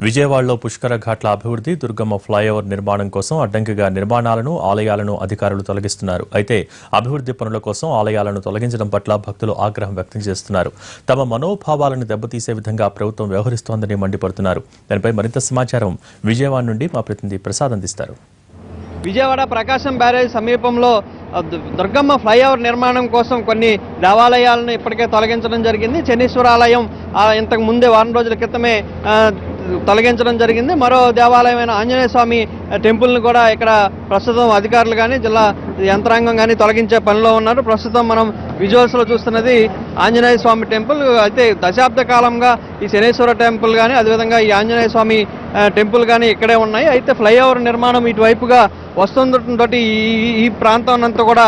విజయవాడలో పుష్కర ఘాట్ల అభివృద్ధి, దుర్గమ్మ ఫ్లైఓవర్ నిర్మాణం కోసం అడ్డంకిగా నిర్మాణాలను, ఆలయాలను అధికారులు తొలగిస్తున్నారు. అయితే అభివృద్ధి పనుల కోసం ఆలయాలను తొలగించడం పట్ల భక్తులు ఆగ్రహం వ్యక్తం చేస్తున్నారు. తమ మనోభావాలను దెబ్బతీసే విధంగా ప్రభుత్వం వ్యవహరిస్తోందని మండిపడుతున్నారు. దానిపై మరింత సమాచారం విజయవాడ నుండి మా ప్రతినిధి ప్రసాద్ అందిస్తారు. విజయవాడ ప్రకాశం బ్యారేజ్ సమీపంలో దుర్గమ్మ ఫ్లైఓవర్ నిర్మాణం కోసం కొన్ని దేవాలయాలను ఇప్పటికే తొలగించడం జరిగింది. శనీశ్వర ఆలయం ఇంతకు ముందే వారం రోజుల క్రితమే తొలగించడం జరిగింది. మరో దేవాలయమైన ఆంజనేయ స్వామి టెంపుల్ని కూడా ఇక్కడ ప్రస్తుతం అధికారులు కానీ జిల్లా యంత్రాంగం కానీ తొలగించే పనిలో ఉన్నారు. ప్రస్తుతం మనం విజువల్స్లో చూస్తున్నది ఆంజనేయ స్వామి టెంపుల్. అయితే దశాబ్ద కాలంగా ఈ శనేశ్వర టెంపుల్ కానీ అదేవిధంగా ఈ ఆంజనేయ స్వామి టెంపుల్ కానీ ఇక్కడే ఉన్నాయి. అయితే ఫ్లైఓవర్ నిర్మాణం ఇటువైపుగా వస్తుండటంతో ఈ ప్రాంతం అంతా కూడా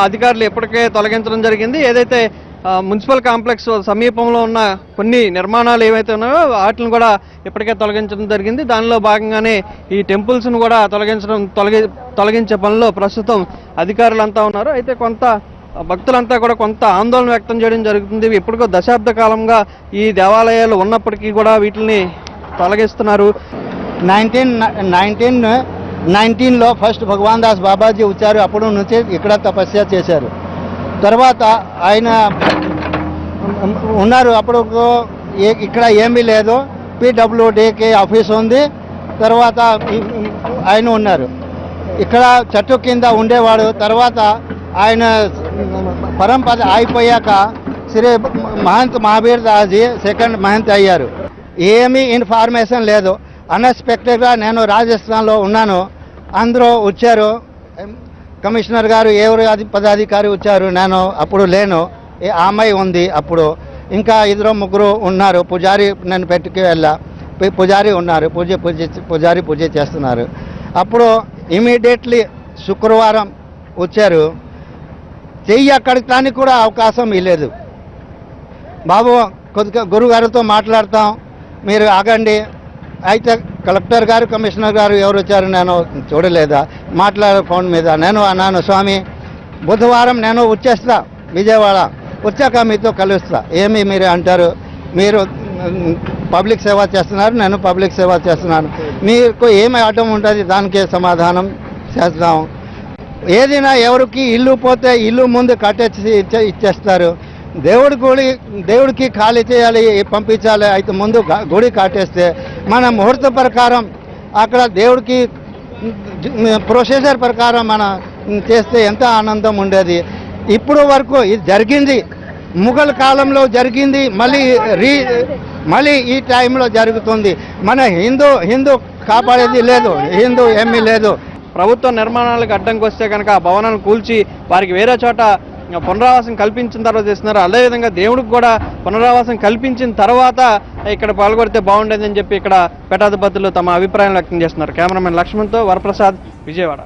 అధికారులు ఇప్పటికే తొలగించడం జరిగింది. ఏదైతే మున్సిపల్ కాంప్లెక్స్ సమీపంలో ఉన్న కొన్ని నిర్మాణాలు ఏవైతే ఉన్నాయో వాటిని కూడా ఇప్పటికే తొలగించడం జరిగింది. దానిలో భాగంగానే ఈ టెంపుల్స్ను కూడా తొలగించే పనిలో ప్రస్తుతం అధికారులంతా ఉన్నారు. అయితే కొంత భక్తులంతా కూడా కొంత ఆందోళన వ్యక్తం చేయడం జరుగుతుంది. ఇప్పటికో దశాబ్ద కాలంగా ఈ దేవాలయాలు ఉన్నప్పటికీ కూడా వీటిని తొలగిస్తున్నారు. 1919లో ఫస్ట్ భగవాన్ దాస్ బాబాజీ వచ్చారు. అప్పుడు నుంచి ఇక్కడ తపస్య చేశారు. తర్వాత ఆయన ఉన్నారు. అప్పుడు ఇక్కడ ఏమీ లేదు, PWDకి ఆఫీస్ ఉంది. తర్వాత ఆయన ఉన్నారు. ఇక్కడ చెట్టు కింద ఉండేవాడు. తర్వాత ఆయన పరంపర అయిపోయాక శ్రీ మహంత్ మహావీర్ దాస్జీ సెకండ్ మహంత్ అయ్యారు. ఏమీ ఇన్ఫర్మేషన్ లేదు. అన్ఎక్స్పెక్టెడ్గా నేను రాజస్థాన్లో ఉన్నాను. అందరూ వచ్చారు. కమిషనర్ గారు ఎవరు పదాధికారి వచ్చారు. నేను అప్పుడు లేను. ఆ అమ్మాయి ఉంది అప్పుడు. ఇంకా ఇద్దరు ముగ్గురు ఉన్నారు. పూజారి నేను పెట్టుకు వెళ్ళా. పూజారి ఉన్నారు. పూజారి పూజ చేస్తున్నారు. అప్పుడు ఇమీడియట్లీ శుక్రవారం వచ్చారు. చెయ్యి అక్కడికి కూడా అవకాశం ఇవ్వలేదు. బాబు కొద్దిగా గురుగారితో మాట్లాడతాం, మీరు ఆగండి. అయితే కలెక్టర్ గారు కమిషనర్ గారు ఎవరు వచ్చారు నేను చూడలేదా, మాట్లాడే ఫోన్ మీద. నేను అన్నాను, స్వామి బుధవారం నేను వచ్చేస్తా విజయవాడ, వచ్చాక మీతో కలుస్తా. ఏమి మీరు అంటారు, మీరు పబ్లిక్ సేవ చేస్తున్నారు, నేను పబ్లిక్ సేవ చేస్తున్నాను, మీకు ఏమి ఆటం ఉంటుంది దానికి సమాధానం చేద్దాం. ఏదైనా ఎవరికి ఇల్లు పోతే ఇల్లు ముందు కట్టేసి ఇచ్చేస్తారు. దేవుడికి ఖాళీ చేయాలి, పంపించాలి. అయితే ముందు గుడి కట్టేస్తే మన ముహూర్త ప్రకారం అక్కడ దేవుడికి ప్రొసీజర్ ప్రకారం మనం చేస్తే ఎంత ఆనందం ఉండేది. ఇప్పుడు వరకు ఇది జరిగింది, ముఘల్ కాలంలో జరిగింది, మళ్ళీ ఈ టైంలో జరుగుతుంది. మన హిందూ కాపాడేది లేదు, హిందూ ఏమీ లేదు. ప్రభుత్వ నిర్మాణాలకు అడ్డంకి వస్తే కనుక ఆ భవనాలను కూల్చి వారికి వేరే చోట పునరావాసం కల్పించిన తర్వాత చేస్తున్నారు. అదేవిధంగా దేవుడికి కూడా పునరావాసం కల్పించిన తర్వాత ఇక్కడ పాల్గొడితే బాగుండేదని చెప్పి ఇక్కడ పీఠాధిపతులు తమ అభిప్రాయం వ్యక్తం చేస్తున్నారు. కెమెరామెన్ లక్ష్మణ్తో వరప్రసాద్, విజయవాడ.